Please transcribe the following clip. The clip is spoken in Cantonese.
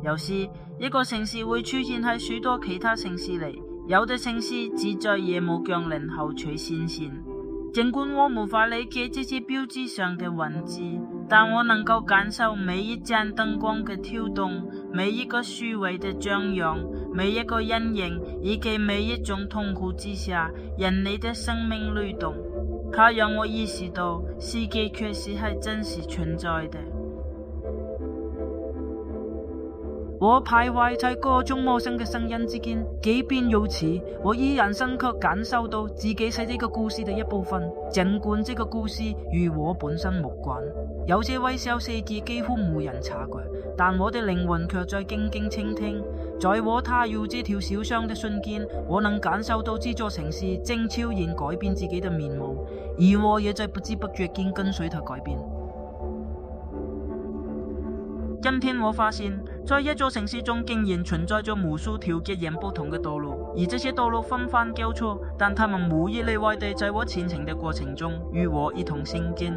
有時一個城市會出現喺許多其他城市裏，有的城市只在夜幕降臨後才顯現。儘管我無法理解這些標誌上嘅文字，但我能夠感受每一盞燈光嘅跳動，每一個虛偽的張揚，每一個陰影，以及每一種痛苦之下人類的生命律動。它讓我意識到世界確實係真實存在的。我徘徊在各種陌生嘅聲音之間，即便如此，我依然深刻感受到自己是這個故事的一部分，儘管這個故事與我本身無關。有些微小細節幾乎沒人察覺，但我的靈魂卻在靜靜傾聽。在我踏入這條小巷的瞬間，我能感受到這座城市正悄然改變自己的面貌，而我也在不知不覺間跟隨它改變。今天我發現，在一座城市中竟然存在着無數條截然不同嘅道路，而這些道路紛紛交錯，但他們無一例外地在我前程的過程中與我一同行進。